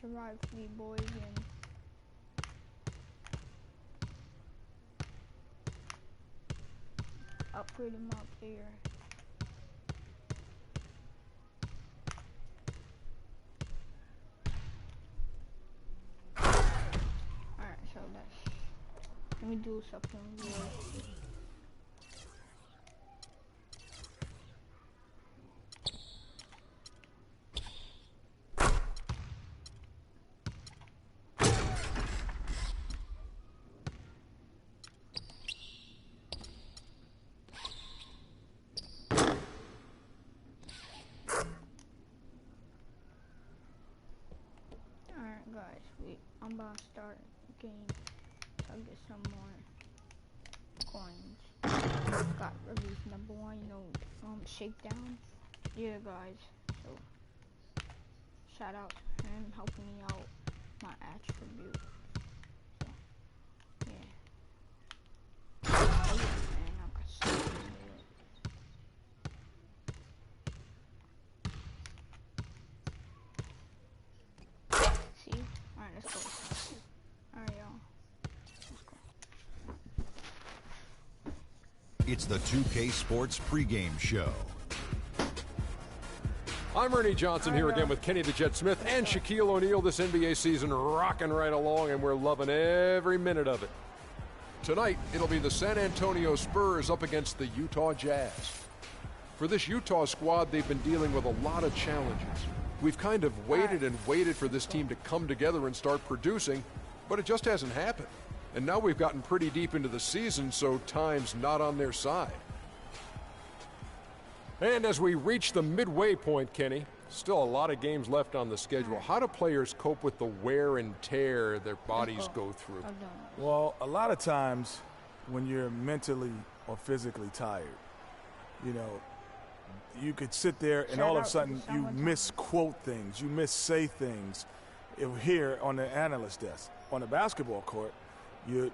arrived for you boys and upgraded my player. Alright, so let me do something real. Guys, I'm about to start a game. I'll get some more coins. Got release number 1, you know, shakedown. Yeah, guys. So shout out to him helping me out my attribute. So yeah. Oh yeah, man, I got so much. Alright, let's go. Alright, y'all. Let's go. It's the 2K Sports pregame show. I'm Ernie Johnson here again with Kenny the Jet Smith and Shaquille O'Neal. This NBA season rocking right along, and we're loving every minute of it. Tonight, it'll be the San Antonio Spurs up against the Utah Jazz. For this Utah squad, they've been dealing with a lot of challenges. We've kind of waited and waited for this team to come together and start producing, but it just hasn't happened. And now we've gotten pretty deep into the season, so time's not on their side. And as we reach the midway point, Kenny, still a lot of games left on the schedule. How do players cope with the wear and tear their bodies go through? Well, a lot of times when you're mentally or physically tired, you know, you could sit there and all of a sudden you misquote things, you missay things here on the analyst desk. On the basketball court,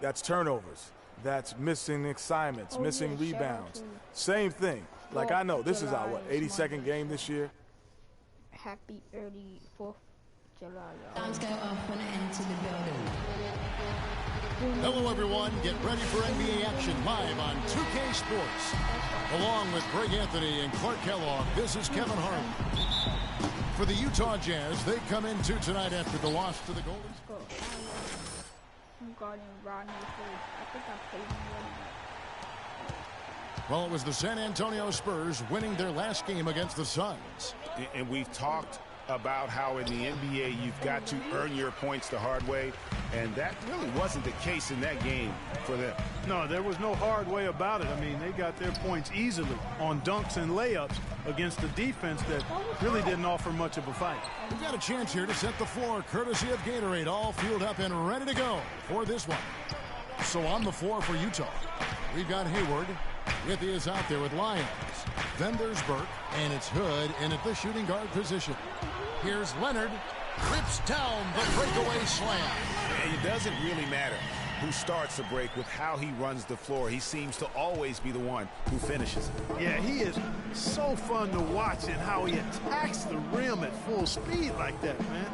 that's turnovers, that's missing assignments, missing rebounds. Same thing. Like I know this is our, 82nd game this year. Happy early 4th July, y'all. Times go off when I enter the building. Hello, everyone. Get ready for NBA action live on 2K Sports. Along with Greg Anthony and Clark Kellogg, this is Kevin Harlan. For the Utah Jazz, they come into tonight after the loss to the Golden State. I'm guarding Rodney. I think I played him already. Well, it was the San Antonio Spurs winning their last game against the Suns. And we've talked about how in the NBA you've got to earn your points the hard way, and that really wasn't the case in that game for them. No, there was no hard way about it. I mean, they got their points easily on dunks and layups against a defense that really didn't offer much of a fight. We've got a chance here to set the floor courtesy of Gatorade, all fueled up and ready to go for this one. So on the floor for Utah, we've got Hayward. Withy is out there with Lyons. Then there's Burke, and it's Hood in at the shooting guard position. Here's Leonard. Rips down the breakaway slam. It doesn't really matter who starts the break with how he runs the floor. He seems to always be the one who finishes it. Yeah, he is so fun to watch and how he attacks the rim at full speed like that, man.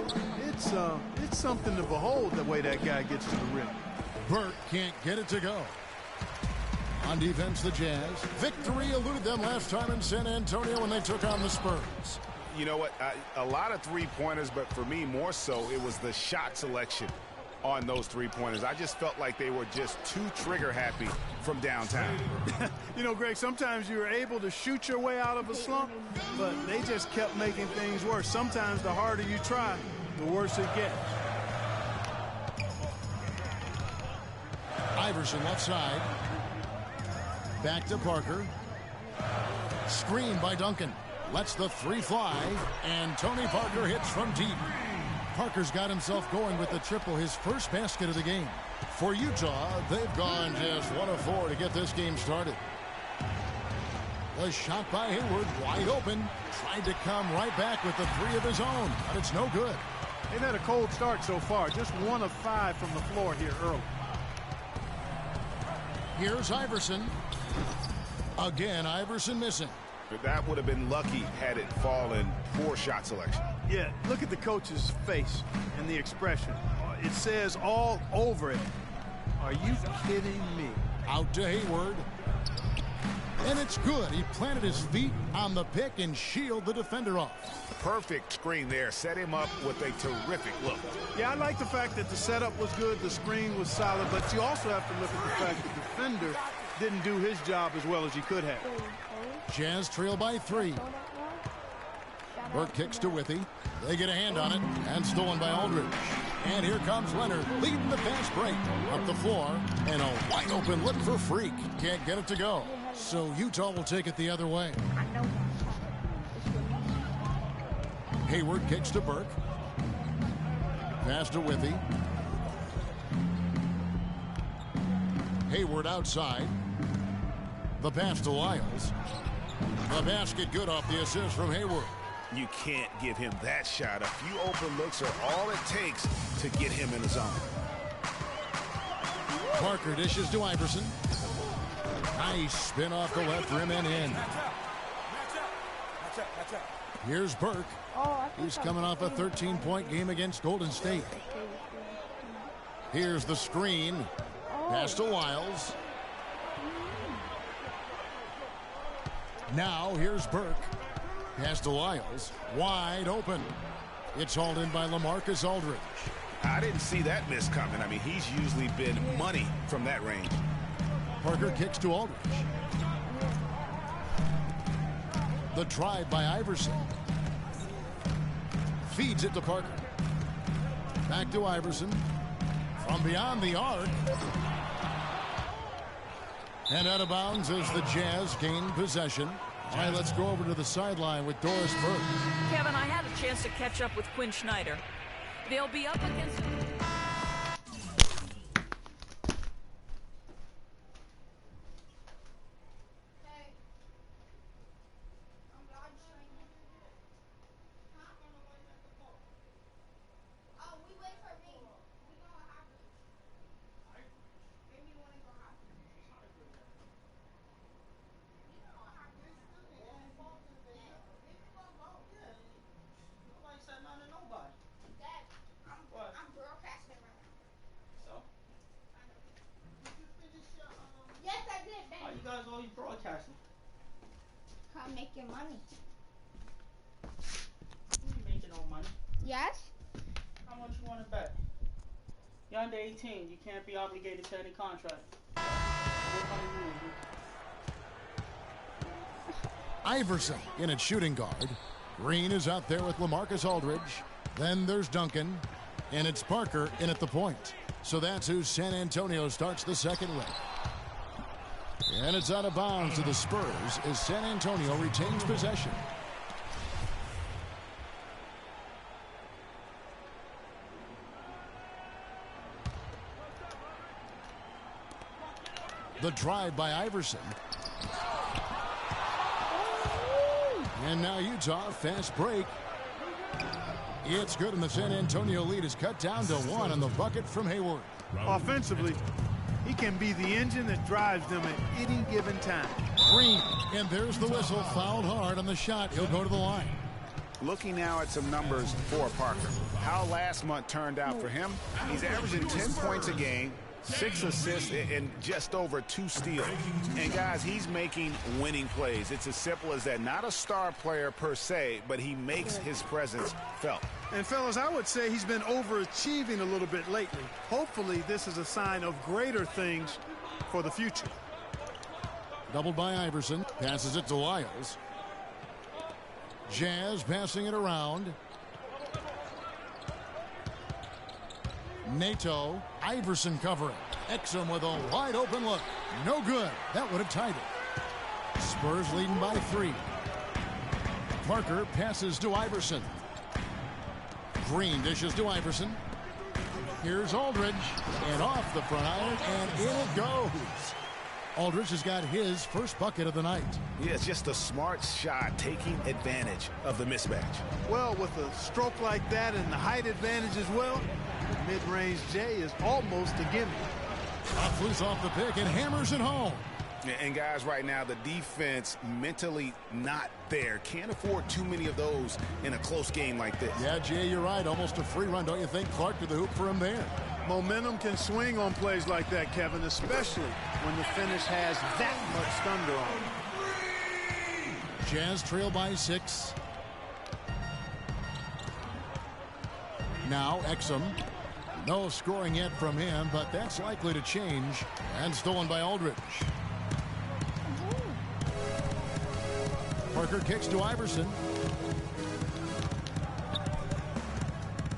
It's something to behold the way that guy gets to the rim. Burke can't get it to go. On defense, the Jazz. Victory eluded them last time in San Antonio when they took on the Spurs. You know what? A lot of three-pointers, but for me, more so, it was the shot selection on those three-pointers. I just felt like they were just too trigger-happy from downtown. You know, Greg, sometimes you're able to shoot your way out of a slump, but they just kept making things worse. Sometimes the harder you try, the worse it gets. Iverson left side. Back to Parker. Screen by Duncan. Lets the three fly, and Tony Parker hits from deep. Parker's got himself going with the triple, his first basket of the game. For Utah, they've gone just 1 of 4 to get this game started. The shot by Hayward, wide open. Tried to come right back with the three of his own, but it's no good. They've had a cold start so far, just 1 of 5 from the floor here early. Here's Iverson. Again, Iverson missing. But that would have been lucky had it fallen. Poor shot selection. Yeah, look at the coach's face and the expression. It says all over it. Are you kidding me? Out to Hayward. And it's good. He planted his feet on the pick and shielded the defender off. Perfect screen there. Set him up with a terrific look. Yeah, I like the fact that the setup was good, the screen was solid, but you also have to look at the fact that the defender didn't do his job as well as he could have. Jazz trail by 3. Burke kicks to Withy. They get a hand on it, and stolen by Aldridge. And here comes Leonard, leading the fast break. Up the floor, and a wide open look for Freak. Can't get it to go. So Utah will take it the other way. Hayward kicks to Burke. Pass to Withy. Hayward outside. The pass to Lyles. The basket good off the assist from Hayward. You can't give him that shot. A few open looks are all it takes to get him in the zone. Parker dishes to Iverson. Nice spin off the left rim and in. Here's Burke. He's coming off a 13-point game against Golden State. Here's the screen. Pass to Lyles. Now here's Burke. Pass to Lyles. Wide open. It's hauled in by LaMarcus Aldridge. I didn't see that miss coming. I mean, he's usually been money from that range. Parker kicks to Aldridge. The drive by Iverson. Feeds it to Parker. Back to Iverson. From beyond the arc. And out of bounds as the Jazz gain possession. All right, let's go over to the sideline with Doris Burke. Kevin, I had a chance to catch up with Quinn Snyder. They'll be up against... Broadcasting. Can't make your money. You ain't making no money. Yes? How much you want to bet? You're under 18. You can't be obligated to any contract. Iverson in at shooting guard. Green is out there with LaMarcus Aldridge. Then there's Duncan. And it's Parker in at the point. So that's who San Antonio starts the second with. And it's out of bounds to the Spurs as San Antonio retains possession. The drive by Iverson. And now Utah, fast break. It's good, and the San Antonio lead is cut down to 1 on the bucket from Hayward. Offensively, he can be the engine that drives them at any given time. Green, and there's the whistle. Fouled hard on the shot. He'll go to the line. Looking now at some numbers for Parker. How last month turned out for him. He's averaging 10 points a game, 6 assists, and just over 2 steals. And guys, he's making winning plays. It's as simple as that. Not a star player per se, but he makes his presence felt. And fellas, I would say he's been overachieving a little bit lately. Hopefully this is a sign of greater things for the future. Doubled by Iverson. Passes it to Lyles. Jazz passing it around. Nato. Iverson covering. Exum with a wide open look. No good. That would have tied it. Spurs leading by 3. Parker passes to Iverson. Green dishes to Iverson. Here's Aldridge. And off the front iron, and in it goes. Aldridge has got his first bucket of the night. Yeah, it's just a smart shot, taking advantage of the mismatch. Well, with a stroke like that and the height advantage as well, the mid-range J is almost a gimme. Off loose off the pick and hammers it home. And guys, right now, the defense mentally not there. Can't afford too many of those in a close game like this. Yeah, Jay, you're right. Almost a free run, don't you think? Clark to the hoop for him there. Momentum can swing on plays like that, Kevin, especially when the finish has that much thunder on it. Jazz trail by 6. Now Exum. No scoring yet from him, but that's likely to change. And stolen by Aldridge. Parker kicks to Iverson.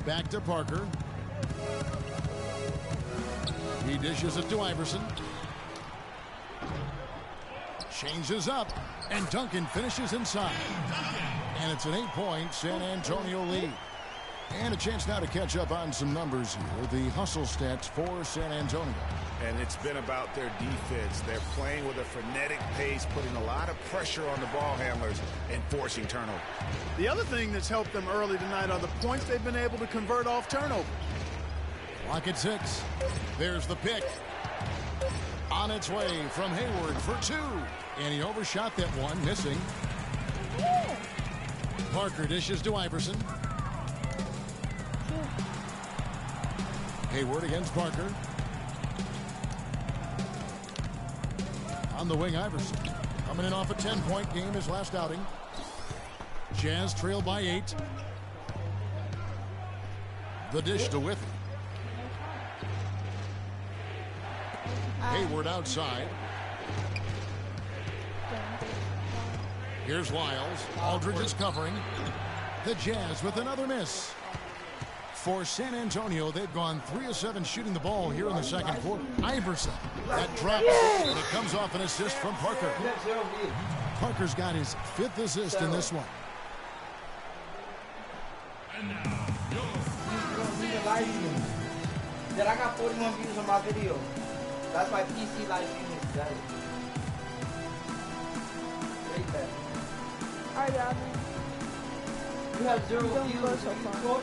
Back to Parker. He dishes it to Iverson. Changes up. And Duncan finishes inside. And it's an 8-point San Antonio lead. And a chance now to catch up on some numbers here. The hustle stats for San Antonio. And it's been about their defense. They're playing with a frenetic pace, putting a lot of pressure on the ball handlers and forcing turnover. The other thing that's helped them early tonight are the points they've been able to convert off turnovers. Clock at 6. There's the pick. On its way from Hayward for 2. And he overshot that one, missing. Parker dishes to Iverson. Hayward against Parker. On the wing, Iverson. Coming in off a 10-point game his last outing. Jazz trail by 8. The dish to Whiffy. Hayward outside. Here's Lyles. Aldridge is covering. The Jazz with another miss. For San Antonio, they've gone 3 of 7 shooting the ball here in the second quarter. Iverson. That drops, and it comes off an assist from Parker. Parker's got his 5th assist in this one. Then I got 41 views on my video. That's my PC live streaming. That is. Great bet. Alright, y'all. You have 0 views. So far.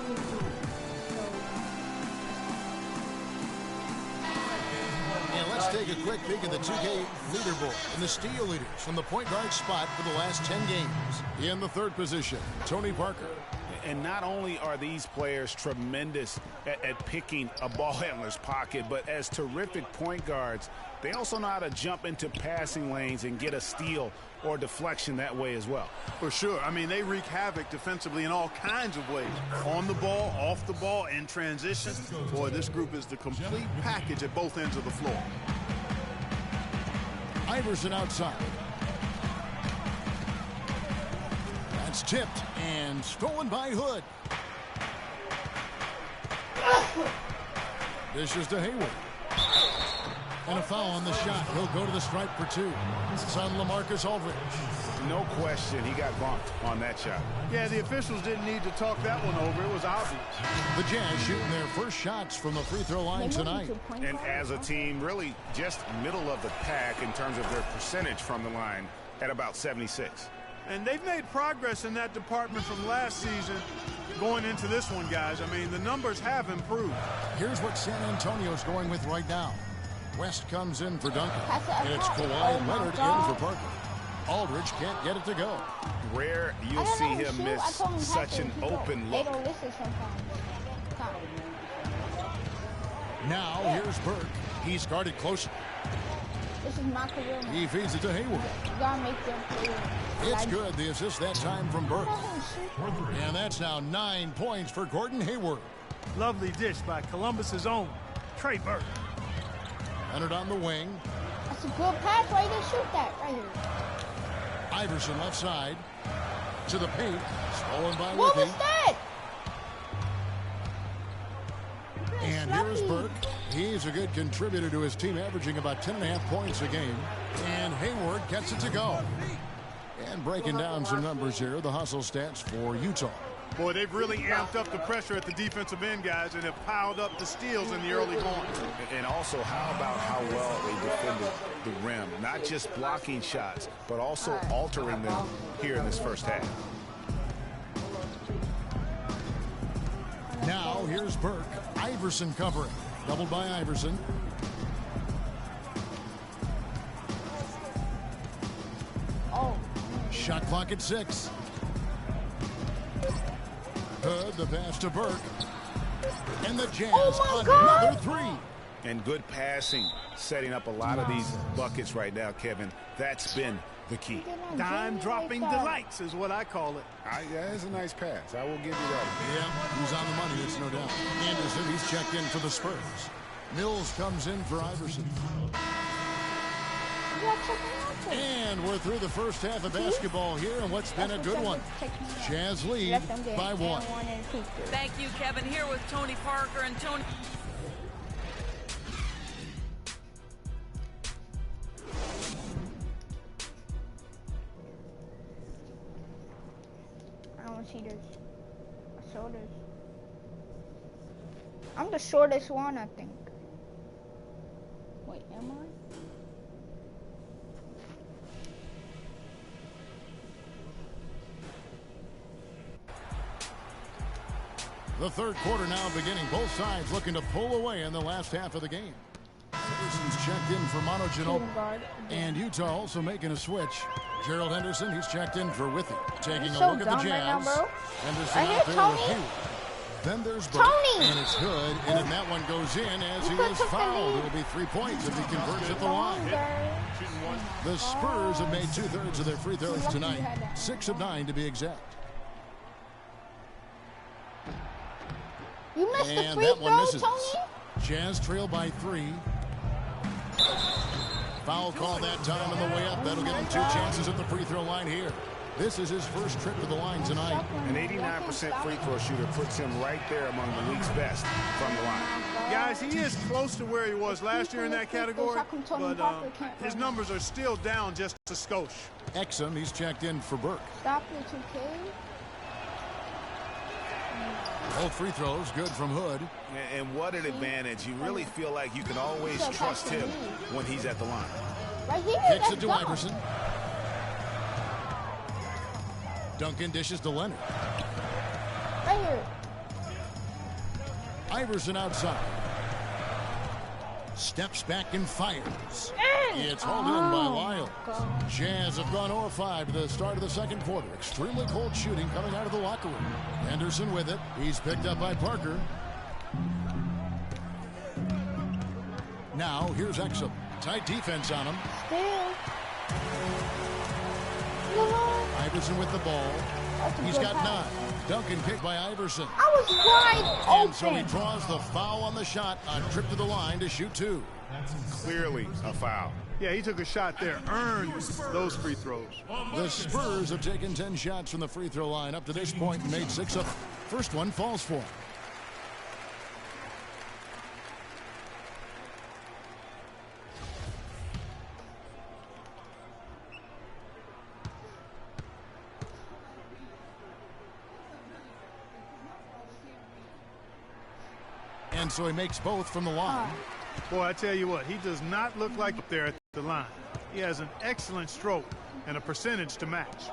And let's take a quick peek at the 2K leaderboard. And the steal leaders from the point guard spot for the last 10 games. In the 3rd position, Tony Parker. And not only are these players tremendous at picking a ball handler's pocket, but as terrific point guards, they also know how to jump into passing lanes and get a steal or deflection that way as well. For sure. I mean, they wreak havoc defensively in all kinds of ways. On the ball, off the ball, in transition. Boy, this group is the complete package at both ends of the floor. Iverson outside. That's tipped and stolen by Hood. Dishes to Hayward. And a foul on the shot. He'll go to the stripe for 2. It's on LaMarcus Aldridge. No question, he got bumped on that shot. Yeah, the officials didn't need to talk that one over. It was obvious. The Jazz shooting their first shots from the free throw line tonight. And as a team, really just middle of the pack in terms of their percentage from the line at about 76. And they've made progress in that department from last season going into this one, guys. I mean, the numbers have improved. Here's what San Antonio's going with right now. West comes in for Duncan. And it's Kawhi Leonard in for Parker. Aldridge can't get it to go. Rare you'll see him miss such an open look. They don't listen sometimes. Now here's Burke. He's guarded closely. This is my career. He feeds it to Hayward. You gotta make them play. It's good. The assist that time from Burke. And that's now 9 points for Gordon Hayward. Lovely dish by Columbus's own Trey Burke. Leonard on the wing. That's a good pass. Why you didn't shoot that right here? Iverson left side. To the paint. Stolen by What was Whippy. that? And here's Burke. He's a good contributor to his team, averaging about 10.5 points a game. And Hayward gets it to go. And breaking down some numbers here, the hustle stats for Utah. Boy, they've really amped up the pressure at the defensive end, guys, and have piled up the steals in the early going. And also, how about how well they defended the rim? Not just blocking shots, but also altering them here in this first half. Now here's Burke. Iverson covering. Doubled by Iverson. Shot clock at 6. Hood, the pass to Burke. And the Jazz, another 3. And good passing, setting up a lot of these buckets right now, Kevin. That's been the key. Dime-dropping delights is what I call it. Yeah, that's a nice pass. I will give you that. Yeah, he's on the money, there's no doubt. Anderson, he's checked in for the Spurs. Mills comes in for Iverson. And we're through the first half of basketball here, and what's been a good one. Jazz lead by 1. Thank you, Kevin. Here with Tony Parker and Tony. I don't see this. I saw this. I'm the shortest one, I think. Wait, am I? The third quarter now beginning. Both sides looking to pull away in the last half of the game. Henderson's checked in for Manu Ginobili. And Utah also making a switch. Gerald Henderson, he's checked in for Withy. Taking a look at the Jazz. Right now, bro. Henderson I out hit there Tony. with Hugh. Then there's Burke. Tony. And it's Hood. And that one goes in as he is fouled. It'll be 3 points if he converts at the line. The Spurs have made 2/3 of their free throws tonight. 6 of 9 to be exact. You missed the And free that one throw, misses. Tony? Jazz trail by 3. Foul call that time on the way up. That'll give him 2 chances at the free throw line here. This is his first trip to the line tonight. An 89% free throw shooter puts him right there among the league's best from the line. Guys, he is close to where he was last year in that category, but his numbers are still down just a skosh. Exum, he's checked in for Burke. Stop the 2K. Both free throws good from Hood. And what an advantage. You really feel like you can always trust him when he's at the line. Right here. Kicks it to Iverson. Duncan dishes to Leonard. Right here. Iverson outside. Steps back and fires. It's hauled in by Lyle. Jazz have gone 0-5 to the start of the second quarter. Extremely cold shooting coming out of the locker room. Henderson with it. He's picked up by Parker. Now here's Exum. Tight defense on him. Iverson with the ball. He's got 9. Duncan kicked by Iverson. I was wide open. And so he draws the foul on the shot. A trip to the line to shoot 2. Clearly a foul. Yeah, he took a shot there. Earned those free throws. The Spurs have taken 10 shots from the free throw line up to this point and made 6 of them. First one falls for him. And so he makes both from the line. Boy, I tell you what, he does not look like up there at the line. He has an excellent stroke and a percentage to match.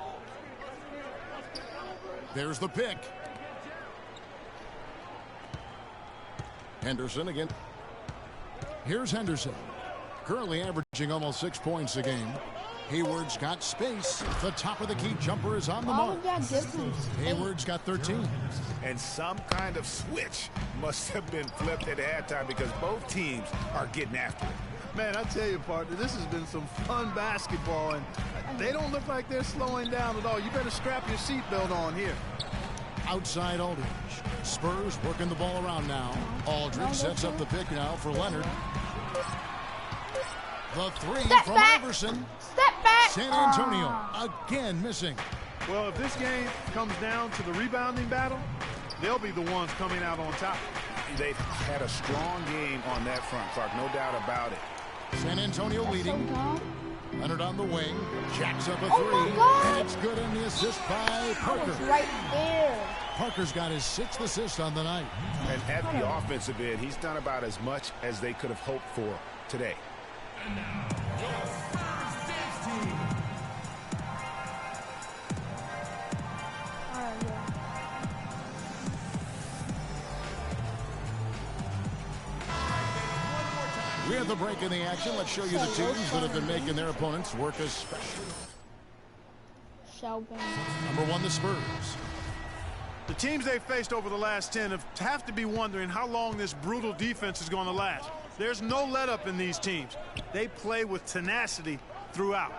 There's the pick. Henderson again. Here's Henderson. Currently averaging almost 6 points a game. Hayward's got space. The top of the key jumper is on the mark. Hayward's got 13. And some kind of switch must have been flipped at halftime because both teams are getting after it. Man, I tell you, partner, this has been some fun basketball, and they don't look like they're slowing down at all. You better strap your seatbelt on here. Outside Aldridge. Spurs working the ball around now. Aldridge sets up the pick now for Leonard. The 3 from Iverson. Step back. San Antonio again missing. Well, if this game comes down to the rebounding battle, they'll be the ones coming out on top. They've had a strong game on that front, Clark, no doubt about it. San Antonio leading. Leonard on the wing. Jacks up a 3. And it's good in the assist by Parker. Right there. Parker's got his 6th assist on the night. And at the offensive end, he's done about as much as they could have hoped for today. And now, your Spurs dance team. We have the break in the action. Let's show you the teams that have been making their opponents work especially. Shelvin. Number 1, the Spurs. The teams they've faced over the last 10 have to be wondering how long this brutal defense is going to last. There's no let-up in these teams. They play with tenacity throughout.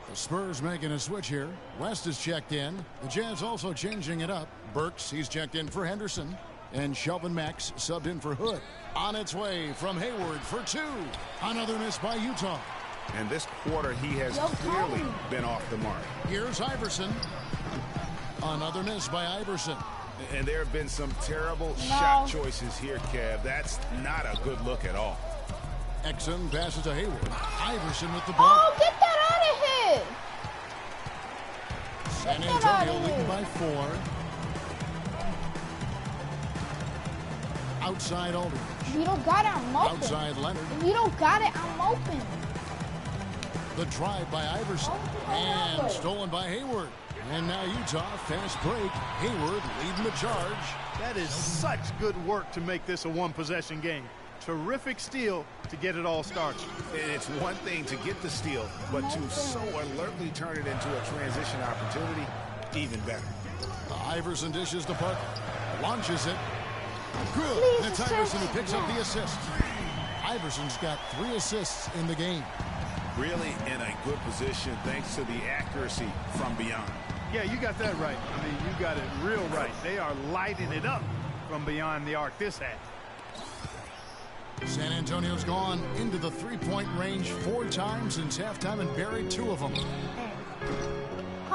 The Spurs making a switch here. West is checked in. The Jazz also changing it up. Burks, he's checked in for Henderson. And Shelvin Max subbed in for Hood. On its way from Hayward for 2. Another miss by Utah. And this quarter, he has clearly been off the mark. Here's Iverson. Another miss by Iverson. And there have been some terrible shot choices here, Kev. That's not a good look at all. Exum passes to Hayward. Iverson with the ball. Oh, get that out of here! San Antonio leading by 4. Outside Aldridge. If you don't got it, I'm open. Outside Leonard. If you don't got it, I'm open. The drive by Iverson. And stolen by Hayward. And now Utah, fast break. Hayward leading the charge. That is such good work to make this a one-possession game. Terrific steal to get it all started. And it's one thing to get the steal, but to so alertly turn it into a transition opportunity, even better. Iverson dishes to Parker. Launches it. Good. And it's Iverson who picks up the assist. Iverson's got 3 assists in the game. Really in a good position thanks to the accuracy from beyond. Yeah, you got that right. I mean, you got it real right. They are lighting it up from beyond the arc this half. San Antonio's gone into the 3-point range 4 times since halftime and buried 2 of them.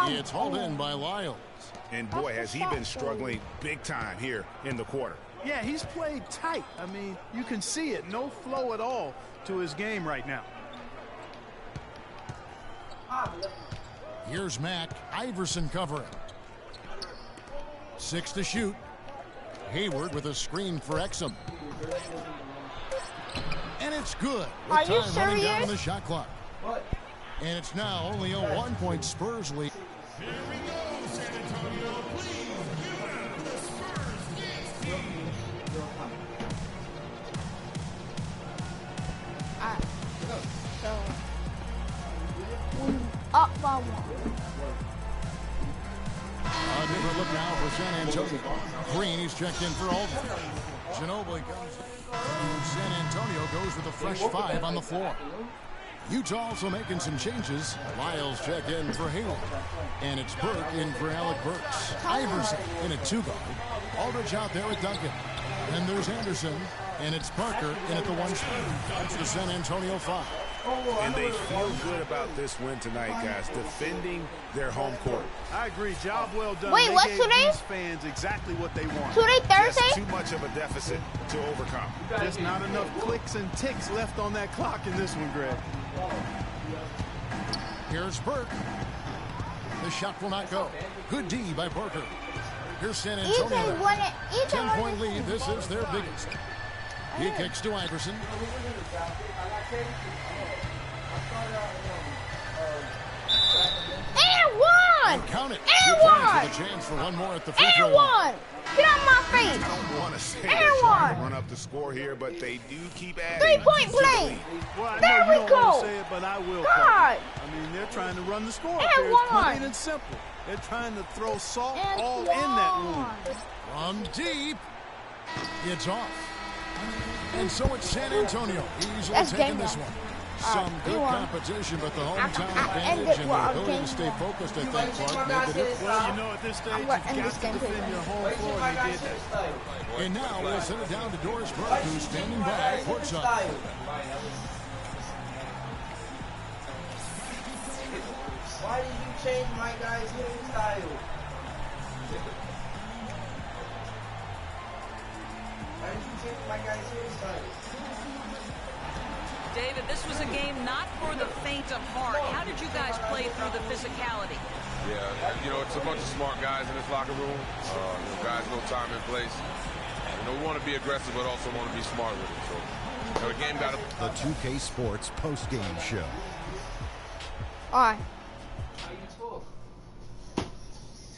It's hauled in by Lyles. And boy, has he been struggling big time here in the quarter. Yeah, he's played tight. I mean, you can see it. No flow at all to his game right now. Here's Mack. Iverson covering. 6 to shoot. Hayward with a screen for Exum. And it's good. Are you Time running down serious? the shot clock. And it's now only a 1-point Spurs lead. Here we go, San Antonio. Please give it up for the Spurs dance team. So, up by 1. A different look now for San Antonio. Green, he's checked in for Aldridge. Ginobili comes. San Antonio goes with a fresh 5 on the floor. Utah also making some changes. Lyles checked in for Hayward. And it's Burke in for Alec Burks. Iverson in a 2-guard. Aldridge out there with Duncan. And there's Henderson. And it's Parker in at the 1 spot. That's the San Antonio 5. And they feel good about this win tonight, guys, defending their home court. I agree. Job well done. Wait, they what's gave today? these fans exactly what they want. Today, Thursday? Just too much of a deficit to overcome. Just not enough clicks and ticks left on that clock in this one, Greg. Here's Burke. The shot will not go. Good D by Parker. Here's San Antonio. 10-point lead. This is their biggest. He kicks to Iverson. And 1! Count it. And 2 1! points with a chance for 1 more at the free throw And line. 1! Get out my face! I don't want to say And they're trying to 1! run up the score here, but they do keep adding. 3-point play! Well, I There know we you don't want go. to say it, but I will. God! I mean, they're trying to run the score up And there. It's 1! plain and simple. They're trying to throw salt And all 1! in that wound. From deep. It's off. And so it's San Antonio. Easily That's taking game this one. one. Some good you won. competition, but the hometown I advantage ended and well, the ability game to stay one. focused at that part made the difference. Well, you know, at this stage, I'm you've gonna end got this to game defend too. your home floor, and you did that. And now we'll send it down to Doris Burke, who's standing by courtside. Why did you change my guy's hairstyle? Why did you change my guy's hairstyle? David, this was a game not for the faint of heart. How did you guys play through the physicality? Yeah, you know, it's a bunch of smart guys in this locker room. Guys know time and place. We want to be aggressive, but also want to be smart with it. So, the game got The 2K Sports post-game show. Alright. How you talk?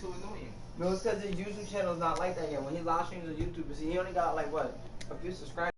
Too annoying. No, it's because his YouTube channel's not like that yet. When he live streams on YouTube, see, he only got like what? A few subscribers.